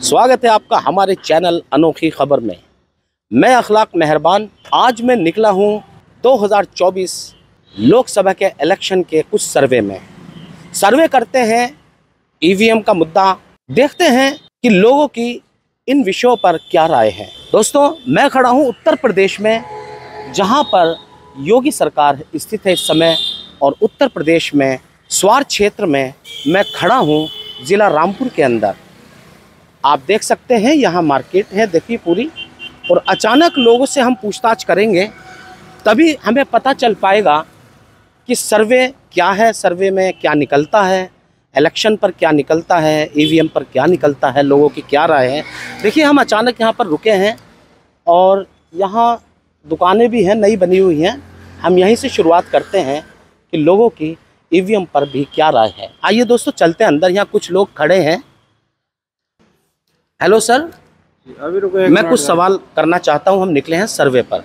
स्वागत है आपका हमारे चैनल अनोखी खबर में। मैं अखलाक मेहरबान। आज मैं निकला हूं 2024 लोकसभा के इलेक्शन के कुछ सर्वे करते हैं। ईवीएम का मुद्दा देखते हैं कि लोगों की इन विषयों पर क्या राय है। दोस्तों, मैं खड़ा हूं उत्तर प्रदेश में, जहां पर योगी सरकार स्थित है इस समय। और उत्तर प्रदेश में स्वार क्षेत्र में मैं खड़ा हूं, ज़िला रामपुर के अंदर। आप देख सकते हैं यहाँ मार्केट है, देखिए पूरी। और अचानक लोगों से हम पूछताछ करेंगे, तभी हमें पता चल पाएगा कि सर्वे क्या है, सर्वे में क्या निकलता है, इलेक्शन पर क्या निकलता है, ईवीएम पर क्या निकलता है, लोगों की क्या राय है। देखिए, हम अचानक यहाँ पर रुके हैं और यहाँ दुकानें भी हैं, नई बनी हुई हैं। हम यहीं से शुरुआत करते हैं कि लोगों की ईवीएम पर भी क्या राय है। आइए दोस्तों, चलते हैं अंदर। यहाँ कुछ लोग खड़े हैं। हेलो सर, अभी रुको, मैं कुछ सवाल करना चाहता हूँ। हम निकले हैं सर्वे पर,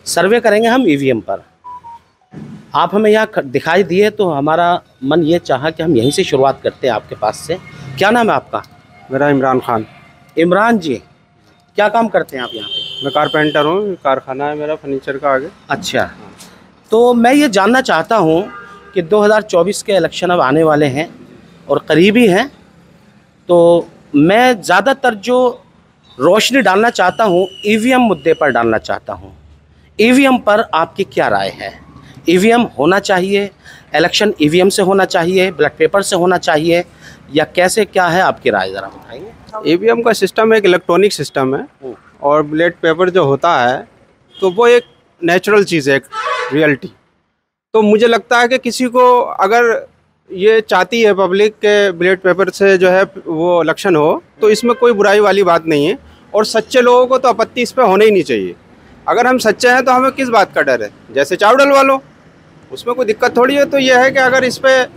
सर्वे करेंगे हम ईवीएम पर। आप हमें यहाँ दिखाई दिए तो हमारा मन ये चाहा कि हम यहीं से शुरुआत करते हैं आपके पास से। क्या नाम है आपका? मेरा इमरान खान। इमरान जी, क्या काम करते हैं आप यहाँ पे? मैं कारपेंटर हूँ, कारखाना है मेरा फर्नीचर का आगे। अच्छा, तो मैं ये जानना चाहता हूँ कि 2024 के इलेक्शन अब आने वाले हैं और करीबी हैं, तो मैं ज़्यादातर जो रोशनी डालना चाहता हूँ ईवीएम मुद्दे पर डालना चाहता हूँ। ईवीएम पर आपकी क्या राय है? ईवीएम होना चाहिए, इलेक्शन ईवीएम से होना चाहिए, बैलेट पेपर से होना चाहिए, या कैसे, क्या है आपकी राय, ज़रा बताएंगे। ईवीएम का सिस्टम एक इलेक्ट्रॉनिक सिस्टम है और बैलेट पेपर जो होता है तो वो एक नेचुरल चीज़ है, एक रियलिटी। तो मुझे लगता है कि किसी को अगर ये चाहती है पब्लिक के बैलेट पेपर से जो है वो इलेक्शन हो, तो इसमें कोई बुराई वाली बात नहीं है। और सच्चे लोगों को तो आपत्ति इस पर होने ही नहीं चाहिए। अगर हम सच्चे हैं तो हमें किस बात का डर है? जैसे चावल डलवा लो, उसमें कोई दिक्कत थोड़ी है। तो ये है कि अगर इस पर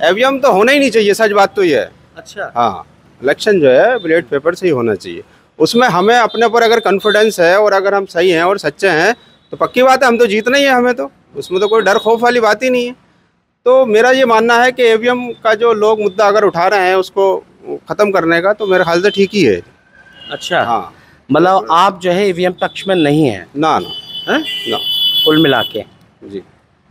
ईवीएम तो होना ही नहीं चाहिए, सच बात तो ये है। अच्छा, हाँ, इलेक्शन जो है बैलेट पेपर से ही होना चाहिए। उसमें हमें अपने पर अगर कॉन्फिडेंस है और अगर हम सही हैं और सच्चे हैं तो पक्की बात है, हम तो जीतना ही है हमें। तो उसमें तो कोई डर खौफ वाली बात ही नहीं है। तो मेरा ये मानना है कि ईवीएम का जो लोग मुद्दा अगर उठा रहे हैं उसको ख़त्म करने का, तो मेरे ख्याल से ठीक ही है। अच्छा, हाँ, मतलब आप जो है ईवीएम पक्ष में नहीं हैं? ना हैं? ना, कुल मिला के जी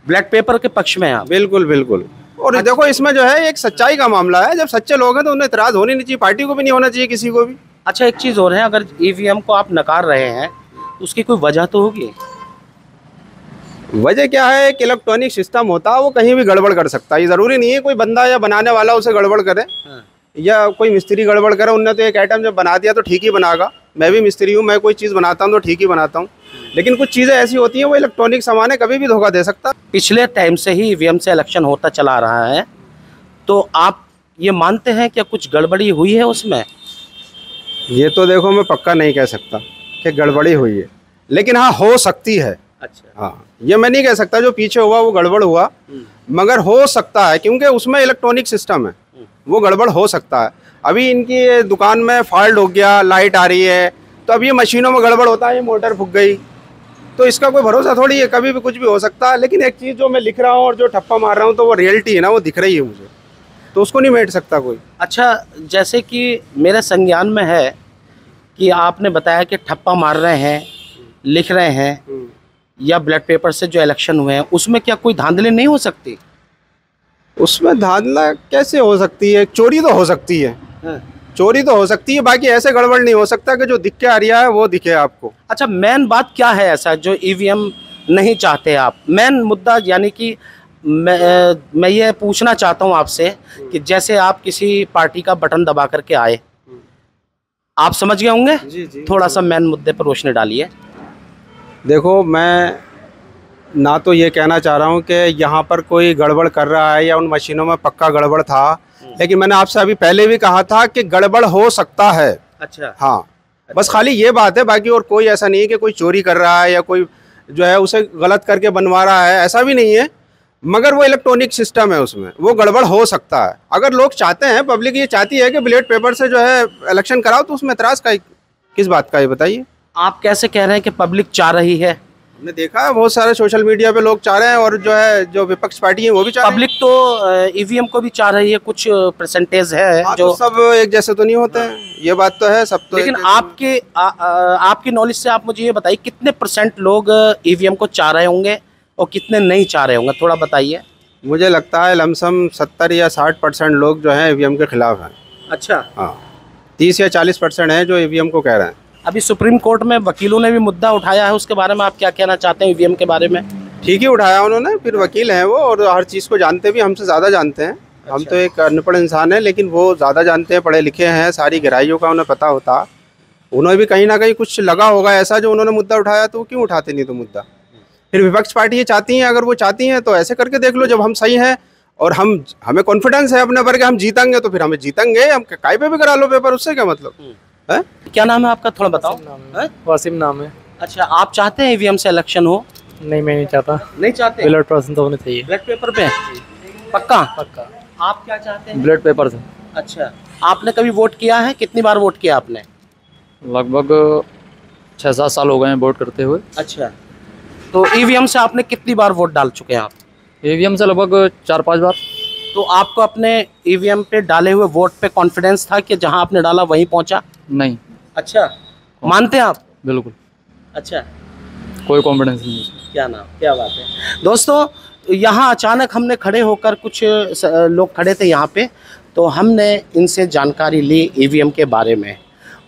ब्लैक पेपर के पक्ष में हैं आप? बिल्कुल बिल्कुल। और देखो, इसमें जो है एक सच्चाई का मामला है। जब सच्चे लोग हैं तो उन्हें इतराज़ होनी नहीं चाहिए, पार्टी को भी नहीं होना चाहिए, किसी को भी। अच्छा, एक चीज़ और है, अगर ईवीएम को आप नकार रहे हैं तो उसकी कोई वजह तो होगी? वजह क्या है? एक इलेक्ट्रॉनिक सिस्टम होता है, वो कहीं भी गड़बड़ कर सकता है। ये ज़रूरी नहीं है कोई बंदा या बनाने वाला उसे गड़बड़ करे। हाँ। या कोई मिस्त्री गड़बड़ करे। उनने तो एक आइटम जब बना दिया तो ठीक ही बनाएगा। मैं भी मिस्त्री हूँ, मैं कोई चीज़ बनाता हूँ तो ठीक ही बनाता हूँ। लेकिन कुछ चीज़ें ऐसी होती हैं, वो इलेक्ट्रॉनिक सामान है, कभी भी धोखा दे सकता। पिछले टाइम से ही ईवीएम से इलेक्शन होता चला आ रहा है, तो आप ये मानते हैं कि कुछ गड़बड़ी हुई है उसमें? ये तो देखो, मैं पक्का नहीं कह सकता कि गड़बड़ी हुई है, लेकिन हाँ, हो सकती है। अच्छा, हाँ, ये मैं नहीं कह सकता जो पीछे हुआ वो गड़बड़ हुआ, मगर हो सकता है, क्योंकि उसमें इलेक्ट्रॉनिक सिस्टम है, वो गड़बड़ हो सकता है। अभी इनकी दुकान में फॉल्ट हो गया, लाइट आ रही है, तो अब ये मशीनों में गड़बड़ होता है, ये मोटर फूक गई, तो इसका कोई भरोसा थोड़ी है, कभी भी कुछ भी हो सकता है। लेकिन एक चीज़ जो मैं लिख रहा हूँ और जो ठप्पा मार रहा हूँ, तो वो रियलिटी है ना, वो दिख रही है मुझे, तो उसको नहीं मेट सकता कोई। अच्छा, जैसे कि मेरे संज्ञान में है कि आपने बताया कि ठप्पा मार रहे हैं, लिख रहे हैं, या ब्लैक पेपर से जो इलेक्शन हुए हैं उसमें क्या कोई धांधली नहीं हो सकती? उसमें धांधला कैसे हो सकती है? चोरी तो हो सकती है। हाँ। चोरी तो हो सकती है, बाकी ऐसे गड़बड़ नहीं हो सकता कि जो दिख के आ रहा है वो दिखे आपको। अच्छा, मेन बात क्या है ऐसा जो ईवीएम नहीं चाहते आप? मेन मुद्दा यानी कि मैं ये पूछना चाहता हूँ आपसे कि जैसे आप किसी पार्टी का बटन दबा करके आए, आप समझ गए होंगे? जी। थोड़ा सा मेन मुद्दे पर रोशनी डालिए। देखो, मैं ना तो ये कहना चाह रहा हूँ कि यहाँ पर कोई गड़बड़ कर रहा है या उन मशीनों में पक्का गड़बड़ था, लेकिन मैंने आपसे अभी पहले भी कहा था कि गड़बड़ हो सकता है। अच्छा, हाँ, बस खाली ये बात है, बाकी और कोई ऐसा नहीं है कि कोई चोरी कर रहा है या कोई जो है उसे गलत करके बनवा रहा है, ऐसा भी नहीं है। मगर वो इलेक्ट्रॉनिक सिस्टम है, उसमें वो गड़बड़ हो सकता है। अगर लोग चाहते हैं, पब्लिक ये चाहती है कि बैलेट पेपर से जो है इलेक्शन कराओ, तो उसमें एतराज़ का किस बात का है, बताइए। आप कैसे कह रहे हैं कि पब्लिक चाह रही है? हमने देखा है बहुत सारे सोशल मीडिया पे लोग चाह रहे हैं, और जो है जो विपक्ष पार्टी है वो भी चाह रही है। पब्लिक तो ईवीएम को भी चाह रही है, कुछ परसेंटेज है हाँ, जो तो सब एक जैसे तो नहीं होते हैं, ये बात तो है, सब तो लेकिन एक आपकी नॉलेज से आप मुझे ये बताइए कितने % लोग ईवीएम को चाह रहे होंगे और कितने नहीं चाह रहे होंगे, थोड़ा बताइए। मुझे लगता है लमसम 70 या 60% लोग जो हैं ईवीएम के खिलाफ हैं। अच्छा, हाँ, 30 या 40% हैं जो ईवीएम को कह रहे हैं। अभी सुप्रीम कोर्ट में वकीलों ने भी मुद्दा उठाया है, उसके बारे में आप क्या कहना चाहते हैं ईवीएम के बारे में? ठीक ही उठाया उन्होंने, फिर वकील हैं वो, और हर चीज़ को जानते भी हमसे ज़्यादा जानते हैं। हम तो एक अनपढ़ इंसान है, लेकिन वो ज़्यादा जानते हैं, पढ़े लिखे हैं, सारी गहराइयों का उन्हें पता होता। उन्हें भी कहीं ना कहीं कुछ लगा होगा ऐसा जो उन्होंने मुद्दा उठाया, तो वो क्यों उठाते नहीं तो मुद्दा। फिर विपक्ष पार्टी ये चाहती हैं, अगर वो चाहती हैं तो ऐसे करके देख लो, जब हम सही हैं और हमें कॉन्फिडेंस है अपने पर कि हम जीतेंगे, तो फिर हमें जीतेंगे, हम काय पे भी करा लो पेपर, उससे क्या मतलब है। क्या नाम है आपका, थोड़ा बताओ। वासिम नाम है। अच्छा, आप चाहते हैं ईवीएम से इलेक्शन हो? नहीं, मैं नहीं चाहता। नहीं चाहते? बैलेट पर्सन तो होने चाहिए। बैलेट पेपर पे पक्का? पक्का। आप क्या चाहते हैं? बैलेट पेपर से। अच्छा, आपने कभी वोट किया है? कितनी बार वोट किया आपने? लगभग 6-7 साल हो गए हैं वोट करते हुए। अच्छा, तो ईवीएम से आपने कितनी बार वोट डाल चुके हैं आप? ईवीएम से लगभग 4-5 बार। तो आपको अपने ईवीएम पे डाले हुए वोट पे कॉन्फिडेंस था कि जहां आपने डाला वहीं पहुंचा? नहीं। अच्छा, मानते हैं आप? बिल्कुल। अच्छा, कोई कॉन्फिडेंस नहीं। क्या बात है दोस्तों। यहाँ अचानक हमने खड़े होकर, कुछ लोग खड़े थे यहाँ पे, तो हमने इनसे जानकारी ली ईवीएम के बारे में,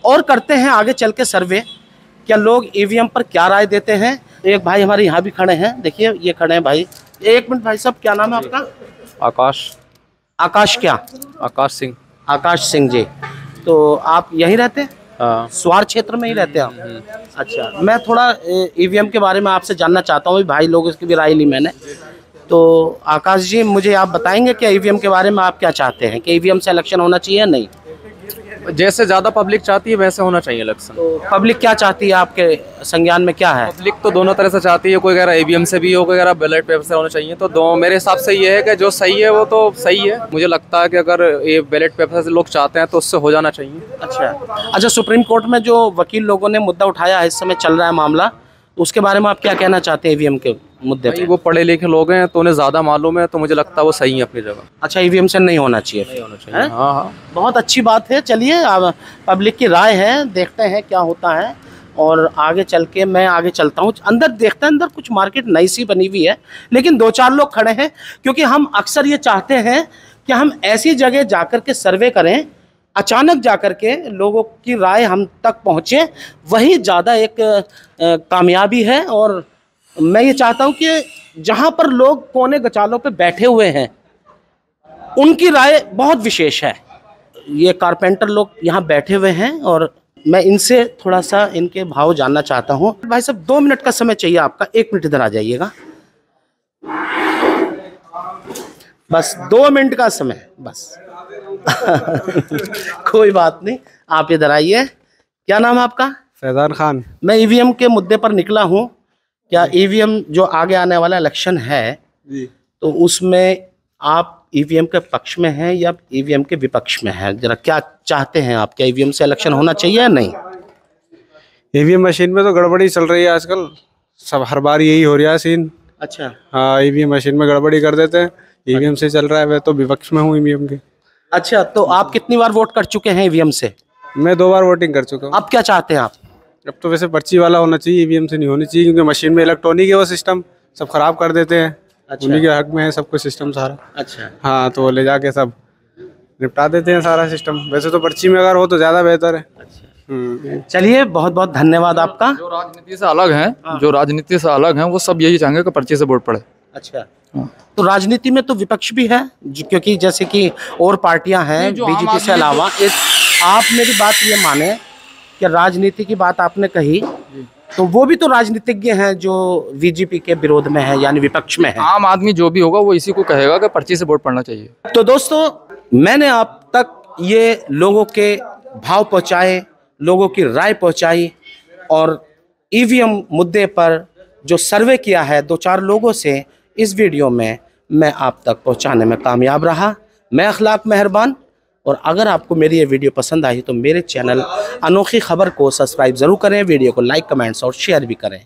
और करते हैं आगे चल के सर्वे, क्या लोग ईवीएम पर क्या राय देते हैं। एक भाई हमारे यहाँ भी खड़े हैं, देखिए ये खड़े हैं भाई। एक मिनट भाई साहब, क्या नाम है आपका? आकाश। आकाश क्या? आकाश सिंह। आकाश सिंह जी, तो आप यहीं रहते हैं? हाँ। स्वार क्षेत्र में ही रहते हैं आप? अच्छा, मैं थोड़ा ईवीएम के बारे में आपसे जानना चाहता हूँ, भाई लोगों की भी राय ली मैंने। तो आकाश जी, मुझे आप बताएंगे कि ईवीएम के बारे में आप क्या चाहते हैं, कि ईवीएम से इलेक्शन होना चाहिए या नहीं? जैसे ज़्यादा पब्लिक चाहती है वैसे होना चाहिए इलेक्शन। तो पब्लिक क्या चाहती है, आपके संज्ञान में क्या है? पब्लिक तो दोनों तरह से चाहती है, कोई कह रहा है ईवीएम से भी हो, कोई कह रहा है बैलेट पेपर से होना चाहिए। तो दो मेरे हिसाब से ये है कि जो सही है वो तो सही है। मुझे लगता है कि अगर ये बैलेट पेपर से लोग चाहते हैं तो उससे हो जाना चाहिए। अच्छा, सुप्रीम कोर्ट में जो वकील लोगों ने मुद्दा उठाया है, इस समय चल रहा है मामला, उसके बारे में आप क्या कहना चाहते हैं ईवीएम के मुद्दे पे? वो पढ़े लिखे लोग हैं तो उन्हें ज़्यादा मालूम है, तो मुझे लगता है वो सही है अपनी जगह। अच्छा, ईवीएम से नहीं होना चाहिए? नहीं होना चाहिए। हाँ हाँ, बहुत अच्छी बात है। चलिए, अब पब्लिक की राय है, देखते हैं क्या होता है, और आगे चल के मैं आगे चलता हूँ, अंदर देखते हैं। अंदर कुछ मार्केट नई सी बनी हुई है, लेकिन 2-4 लोग खड़े हैं, क्योंकि हम अक्सर ये चाहते हैं कि हम ऐसी जगह जाकर के सर्वे करें, अचानक जाकर के लोगों की राय हम तक पहुँचे, वही ज़्यादा एक कामयाबी है। और मैं ये चाहता हूँ कि जहाँ पर लोग कोने गचालों पे बैठे हुए हैं, उनकी राय बहुत विशेष है। ये कारपेंटर लोग यहाँ बैठे हुए हैं, और मैं इनसे थोड़ा सा इनके भाव जानना चाहता हूँ। भाई साहब, 2 मिनट का समय चाहिए आपका, 1 मिनट इधर आ जाइएगा, बस 2 मिनट का समय बस। कोई बात नहीं, आप इधर आइए। क्या नाम है आपका? फैजान खान। मैं ईवीएम के मुद्दे पर निकला हूँ। क्या ईवीएम जो आगे आने वाला इलेक्शन है जी, तो उसमें आप ईवीएम के पक्ष में हैं या ईवीएम के विपक्ष में हैं? जरा क्या चाहते हैं आप, क्या ईवीएम से इलेक्शन होना चाहिए या नहीं? ईवीएम मशीन में तो गड़बड़ी चल रही है आजकल, सब हर बार यही हो रहा है सीन। अच्छा, हाँ, ईवीएम मशीन में गड़बड़ी कर देते हैं, ईवीएम से चल रहा है। मैं तो विपक्ष में हूँ ईवीएम के। अच्छा, तो आप कितनी बार वोट कर चुके हैं ईवीएम से? मैं 2 बार वोटिंग कर चुका हूँ। अब क्या चाहते हैं आप? अब तो वैसे पर्ची वाला होना चाहिए, ईवीएम से नहीं होनी चाहिए, क्योंकि मशीन में इलेक्ट्रॉनिक है वो सिस्टम, सब खराब कर देते हैं। अच्छा। उन्हीं के हक में है सब कुछ सिस्टम सारा। अच्छा, हाँ, तो वो ले जाके सब निपटा देते हैं सारा सिस्टम। वैसे तो पर्ची में अगर हो तो ज़्यादा बेहतर है। चलिए, बहुत बहुत धन्यवाद आपका। जो राजनीति से अलग हैं, जो राजनीति से अलग हैं, वो सब यही चाहेंगे कि पर्ची से वोट पड़े। अच्छा, तो राजनीति में तो विपक्ष भी है, क्योंकि जैसे कि और पार्टियां हैं बीजेपी से अलावा। आप मेरी बात ये माने कि राजनीति की बात आपने कही, तो वो भी तो राजनीतिज्ञ हैं जो बीजेपी के विरोध में है, यानी विपक्ष में है। आम आदमी जो भी होगा वो इसी को कहेगा कि पर्ची से वोट पड़ना चाहिए। तो दोस्तों, मैंने आप तक ये लोगों के भाव पहुंचाए, लोगों की राय पहुंचाई, और ईवीएम मुद्दे पर जो सर्वे किया है 2-4 लोगों से, इस वीडियो में मैं आप तक पहुंचाने में कामयाब रहा। मैं अखलाक मेहरबान। और अगर आपको मेरी ये वीडियो पसंद आई तो मेरे चैनल अनोखी खबर को सब्सक्राइब ज़रूर करें, वीडियो को लाइक, कमेंट्स और शेयर भी करें।